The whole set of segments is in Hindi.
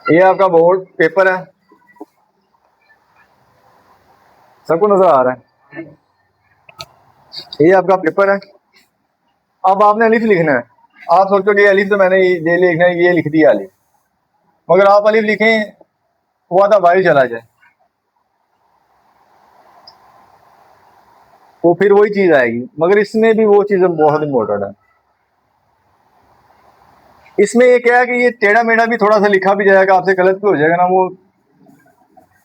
ये आपका बोर्ड पेपर है, सबको नजर आ रहा है। ये आपका पेपर है। अब आपने अलिफ लिखना है। आप सोचोगे अलिफ तो मैंने ये लिखना है, ये लिख दिया अलिफ। मगर आप अलिफ लिखें, हुआ था वायु चला जाए, वो फिर वही चीज आएगी। मगर इसमें भी वो चीज बहुत इंपॉर्टेंट है। इसमें ये क्या है कि ये टेढ़ा मेढ़ा भी थोड़ा सा लिखा भी जाएगा, आपसे गलत भी हो जाएगा ना, वो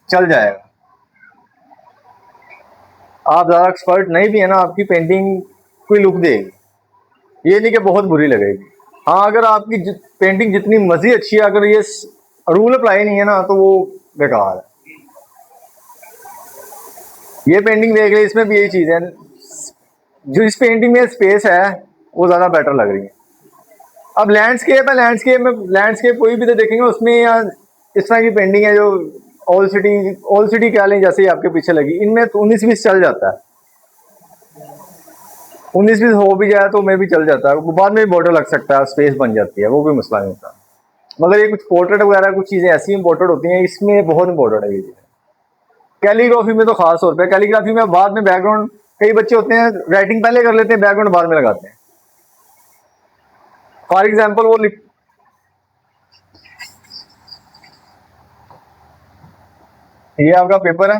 चल जाएगा। आप ज्यादा एक्सपर्ट नहीं भी है ना, आपकी पेंटिंग कोई लुक देगी, ये नहीं कि बहुत बुरी लगेगी। हाँ, अगर आपकी पेंटिंग जितनी मर्जी अच्छी है, अगर ये रूल अप्लाई नहीं है ना, तो वो बेकार है। ये पेंटिंग देख ले, इसमें भी यही चीज है। जो इस पेंटिंग में स्पेस है, वो ज्यादा बेटर लग रही है। अब लैंडस्केप है, लैंडस्केप कोई भी तो देखेंगे उसमें, या इस तरह की पेंटिंग है जो ओल्ड सिटी क्या लें, जैसे ही आपके पीछे लगी, इनमें तो 19-20 चल जाता है। 19-20 हो भी जाए तो मैं भी चल जाता है, बाद में बॉर्डर लग सकता है, स्पेस बन जाती है, वो कोई मसला नहीं होता। मगर ये कुछ पोर्ट्रेट वगैरह कुछ चीजें ऐसी इंपॉर्टेंट होती हैं, इसमें बहुत इंपॉर्टेंट है ये चीजें। कैलीग्राफी में तो खास तौर पे, कैलीग्राफी में बाद में बैकग्राउंड, कई बच्चे होते हैं राइटिंग पहले कर लेते हैं, बैकग्राउंड बाद में लगाते हैं। फॉर एग्जाम्पल वो ये आपका पेपर है,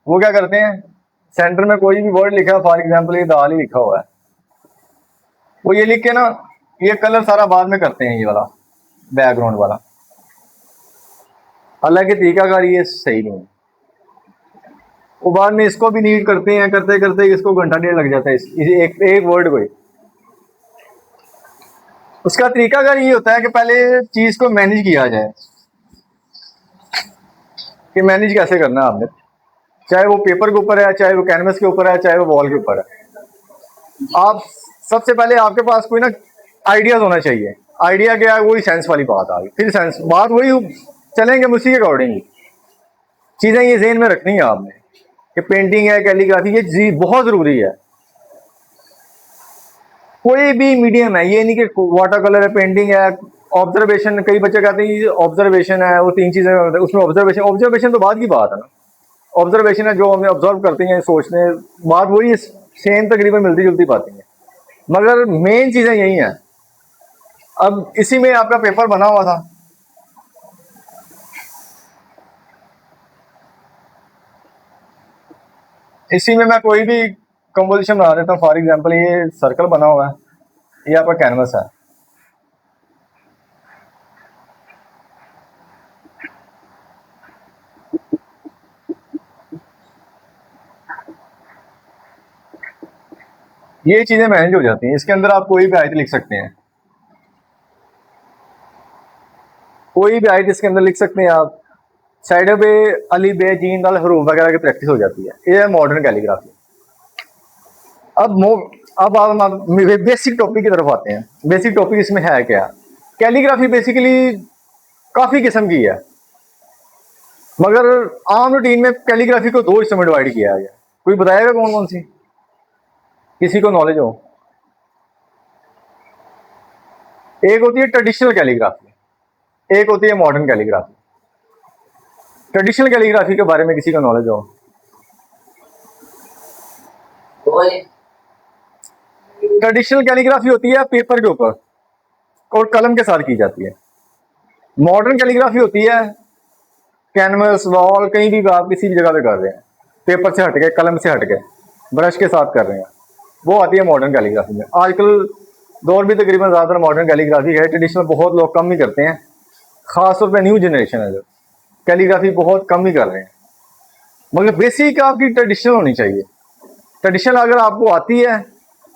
वो क्या करते हैं, सेंटर में कोई भी वर्ड लिखा है, फॉर एग्जाम्पल ये दाल ही लिखा हुआ है, वो ये लिख के ना, ये कलर सारा बाद में करते हैं, ये वाला बैकग्राउंड वाला। हालांकि तरीकाकार ये सही नहीं है। वो बाद में इसको भी नीट करते हैं, करते करते इसको घंटा डेढ़ लग जाता है एक वर्ड को ही। उसका तरीकाकार ये होता है कि पहले चीज को मैनेज किया जाए, कि मैनेज कैसे करना है आपने, चाहे वो पेपर के ऊपर है, चाहे वो कैनवस के ऊपर है, चाहे वो वॉल के ऊपर है। आप सबसे पहले आपके पास कोई ना आइडियाज होना चाहिए। आइडिया क्या है, वही सेंस वाली बात आ गई, फिर सेंस बात वही चलेंगे उसी के अकॉर्डिंग। चीजें ये जेहन में रखनी है आपने, कि पेंटिंग है, कैलीग्राफी, ये बहुत जरूरी है। कोई भी मीडियम है, ये नहीं कि वाटर कलर है, पेंटिंग है, ऑब्जर्वेशन। कई बच्चे कहते हैं ऑब्जर्वेशन है, वो 3 चीजें उसमें ऑब्जर्वेशन, ऑब्जर्वेशन तो बाद की बात है ना। ऑब्जर्वेशन है जो हमें ऑब्जर्व करते हैं, सोचते हैं, बात वही सेम तकरीबन मिलती जुलती पाती है। मगर मेन चीजें यही हैं। अब इसी में आपका पेपर बना हुआ था, इसी में मैं कोई भी कंपोजिशन बना देता हूँ। फॉर एग्जांपल ये सर्कल बना हुआ है, ये आपका कैनवस है। ये चीजें मैनेज हो जाती हैं, इसके अंदर आप कोई भी आयत लिख सकते हैं, कोई भी आयत इसके अंदर लिख सकते हैं आप। साइडों पे अली बे जीन दाल हरूफ वगैरह की प्रैक्टिस हो जाती है। ये है मॉडर्न कैलीग्राफी। अब अब आप बेसिक टॉपिक की तरफ आते हैं। बेसिक टॉपिक इसमें है क्या। कैलीग्राफी बेसिकली काफी किस्म की है, मगर आम रूटीन में कैलीग्राफी को 2 हिस्सों में डिवाइड किया गया। कोई बताएगा कौन कौन सी, किसी को नॉलेज हो। एक होती है ट्रेडिशनल कैलीग्राफी, एक होती है मॉडर्न कैलीग्राफी। ट्रेडिशनल कैलीग्राफी के बारे में किसी को नॉलेज हो। ट्रेडिशनल कैलीग्राफी होती है पेपर के ऊपर और कलम के साथ की जाती है। मॉडर्न कैलीग्राफी होती है कैनवस, वॉल, कहीं भी आप किसी भी जगह पे कर रहे हैं, पेपर से हटके, कलम से हटके, ब्रश के साथ कर रहे हैं, वो आती है मॉडर्न कैलीग्राफी में। आजकल दौर भी तकरीबन ज़्यादातर मॉडर्न कैलीग्राफी है, ट्रेडिशनल बहुत लोग कम ही करते हैं। खासतौर पर न्यू जनरेशन है जो कैलीग्राफी बहुत कम ही कर रहे हैं। मगर बेसिक आपकी ट्रेडिशनल होनी चाहिए। ट्रेडिशनल अगर आपको आती है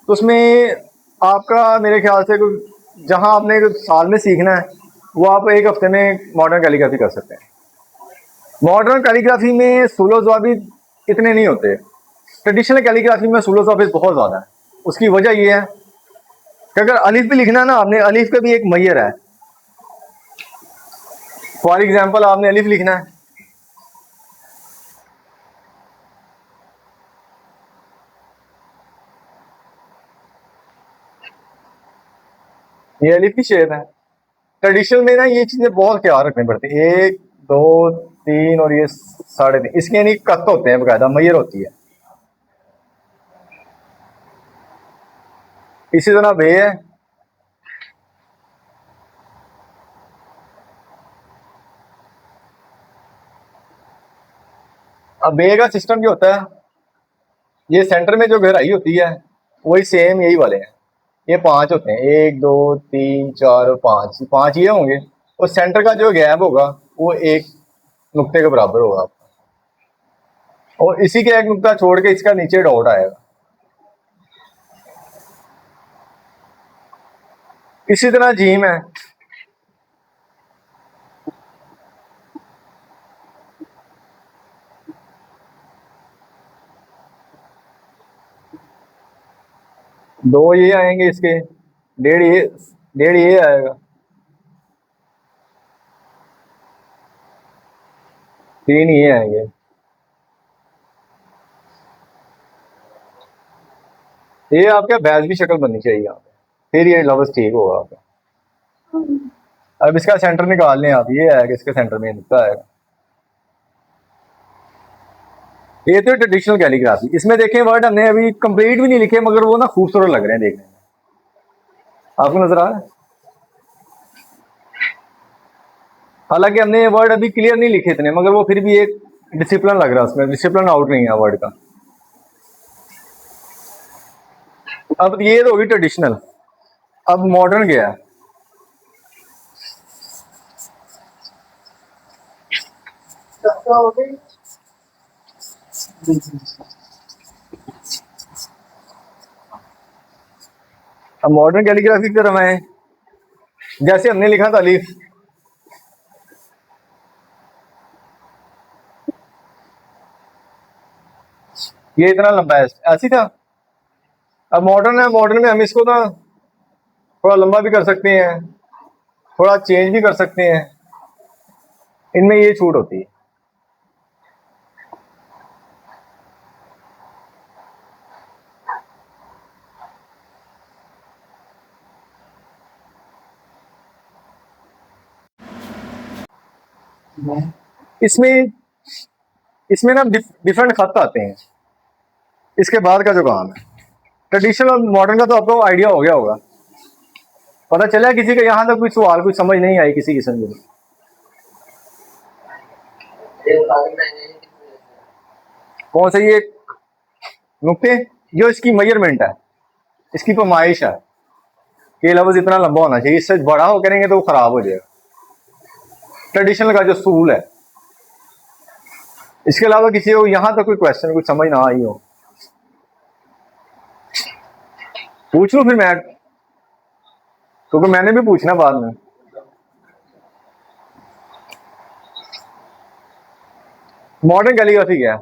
तो उसमें आपका मेरे ख्याल से जहां आपने साल में सीखना है, वो आप एक हफ्ते में मॉडर्न कैलीग्राफी कर सकते हैं। मॉडर्न कैलीग्राफी में सुलो ज़ाबित इतने नहीं होते। ट्रेडिशनल कैलीग्राफी में सुलो ज़ाबित बहुत ज़्यादा है। उसकी वजह यह है कि अगर अलिफ भी लिखना है ना आपने, अलिफ का भी एक मैयर है। फॉर एग्जाम्पल आपने अलिफ लिखना है, ये अलिफ की शेप है। ट्रेडिशनल में ना ये चीजें बहुत ख्याल रखनी पड़ती है। 1 2 3 और ये 3.5, इसके यानी कत होते हैं, बकायदा मैयर होती है। इसी तरह बे है, अब बे का सिस्टम क्या होता है, ये सेंटर में जो गहराई होती है वही सेम यही वाले हैं। ये 5 होते हैं, 1 2 3 4 और 5, 5 ये होंगे। और सेंटर का जो गैप होगा वो एक नुक्ते के बराबर होगा आपका, और इसी के एक नुक्ता छोड़ के इसका नीचे डॉट आएगा। इसी तरह जीम है, दो ये आएंगे इसके, डेढ़ ये आएगा, 3 ये आएंगे। ये आपके भैंस की शक्ल बननी चाहिए यहाँ पे, फिर ये लफ्ज ठीक होगा आपका। अब इसका सेंटर निकाल लें आप, ये आएगा इसके सेंटर में नुकता आएगा। ये तो ट्रेडिशनल कैलीग्राफी। इसमें देखें वर्ड हमने अभी कंप्लीट भी नहीं लिखे, मगर वो ना खूबसूरत लग रहे हैं देखने में, आपको नजर आ रहा है। हालांकि हमने ये वर्ड अभी क्लियर नहीं लिखे इतने, मगर वो फिर भी एक डिसिप्लिन लग रहा है उसमें, डिसिप्लिन आउट नहीं है वर्ड का। अब ये तो होगी ट्रेडिशनल। अब मॉडर्न क्या है, अब मॉडर्न कैलीग्राफी की तरफ आए। जैसे हमने लिखा था अलीफ, ये इतना लंबा है, ऐसी था। अब मॉडर्न है, मॉडर्न में हम इसको ना थोड़ा लंबा भी कर सकते हैं, थोड़ा चेंज भी कर सकते हैं, इनमें ये छूट होती है। इसमें इसमें ना डिफरेंट खत आते हैं। इसके बाद का जो काम है ट्रेडिशनल और मॉडर्न का, तो आपको आइडिया हो गया होगा, पता चला किसी का यहाँ तक कोई सवाल कुछ समझ नहीं आई किसी किस्म की। कौन सा ये नुक्ते, जो इसकी मेजरमेंट है, इसकी पैमाइश है कि लफ्ज इतना लंबा होना चाहिए, इससे बड़ा हो करेंगे तो वो खराब हो जाएगा। ट्रेडिशनल का जो सूल है, इसके अलावा किसी को यहां तक कोई क्वेश्चन कुछ समझ ना आई हो, पूछ लो फिर मैं, क्योंकि मैंने भी पूछना बाद में। मॉडर्न कैलीग्राफी क्या है,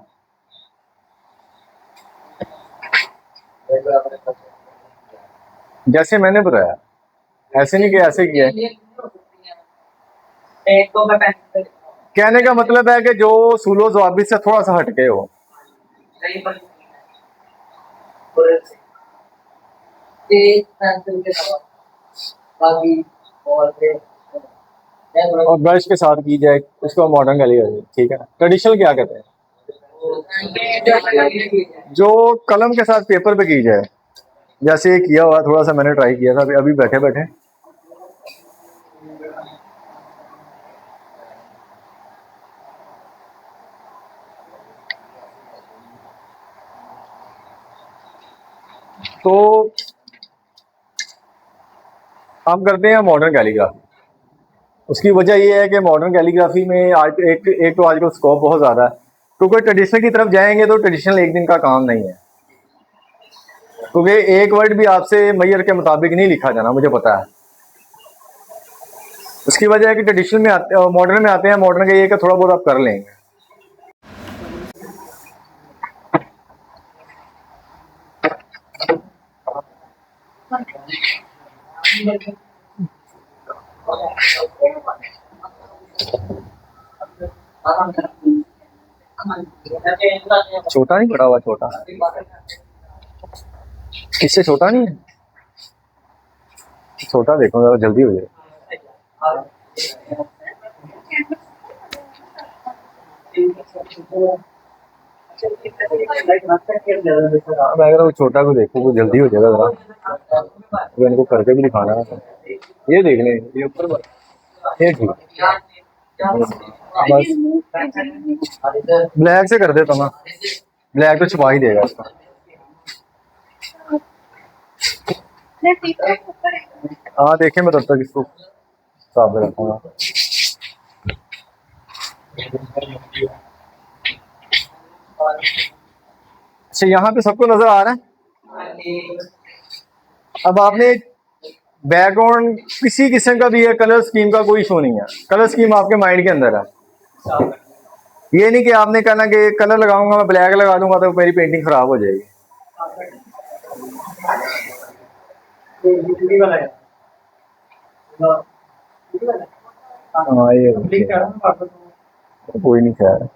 जैसे मैंने बताया, ऐसे नहीं कि ऐसे किया है। कहने का मतलब है कि जो सूलो जवाबी से थोड़ा सा हटके हो। और ब्रश के साथ की जाए उसको मॉडर्न कैलीग्राफी, ठीक है। ट्रेडिशनल क्या कहते हैं, जो कलम के साथ पेपर पे की जाए, जैसे ये किया हुआ, थोड़ा सा मैंने ट्राई किया था अभी अभी बैठे बैठे। तो हम करते हैं मॉडर्न कैलीग्राफी। उसकी वजह यह है कि मॉडर्न कैलीग्राफी में आज एक तो आजकल स्कोप बहुत ज़्यादा है, क्योंकि ट्रेडिशनल की तरफ जाएंगे तो ट्रेडिशनल एक दिन का काम नहीं है, क्योंकि एक वर्ड भी आपसे मैयर के मुताबिक नहीं लिखा जाना, मुझे पता है। उसकी वजह है कि ट्रेडिशनल में आते, मॉडर्न में आते हैं, मॉडर्न का ये कि थोड़ा बहुत आप कर लेंगे। छोटा नहीं पड़ा हुआ, छोटा इससे छोटा नहीं है, छोटा देखो जरा जल्दी हो जाए। मैं अगर वो छोटा को देखो, वो जल्दी हो जाएगा जरा, तो इनको करके भी दिखाना है। ये देख लें, ये ऊपर, ये ठीक, बस ब्लैक से कर देता ना, ब्लैक तो छुपा ही देगा इसका। हाँ देखें, मैं तब तक इसको साफ रखूंगा। अच्छा, यहाँ पे सबको नजर आ रहा है। अब आपने बैकग्राउंड किसी किस्म का भी है, कलर स्कीम का कोई इशू नहीं है, कलर स्कीम आपके माइंड के अंदर है। ये नहीं कि आपने कहना कि कलर लगाऊंगा, मैं ब्लैक लगा दूंगा तो मेरी पेंटिंग खराब हो जाएगी। हाँ ये कोई नहीं खैर।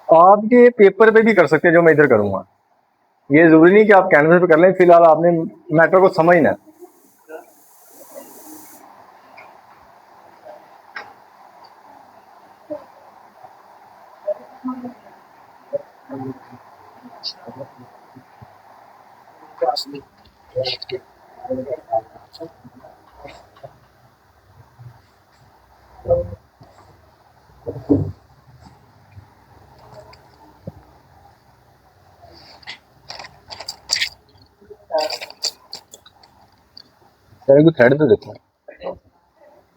आप ये पेपर पे भी कर सकते हैं, जो मैं इधर करूंगा। ये जरूरी नहीं कि आप कैनवस पे कर लें, फिलहाल आपने मैटर को समझना है। तेरे को थ्रेड तो देखो।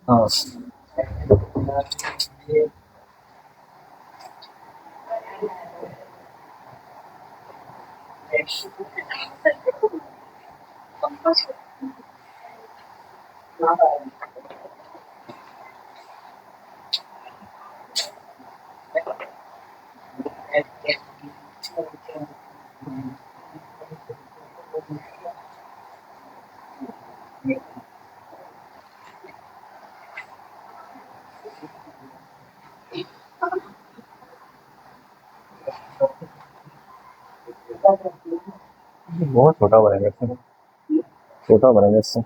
हाँ बहुत छोटा बनेगा इससे, छोटा बनेगा इससे।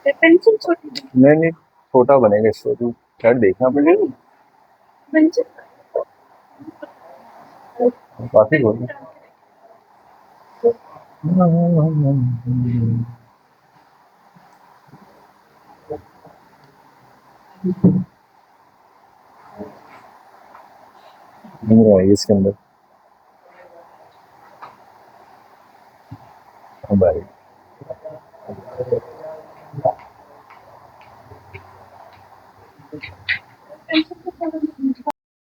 पेंसिल छोटी नहीं नहीं, छोटा बनेगा इससे, तू थ्रेड देखना पड़ेगा, पेंसिल काफी छोटा। नहीं आएगी इसके अंदर। भाई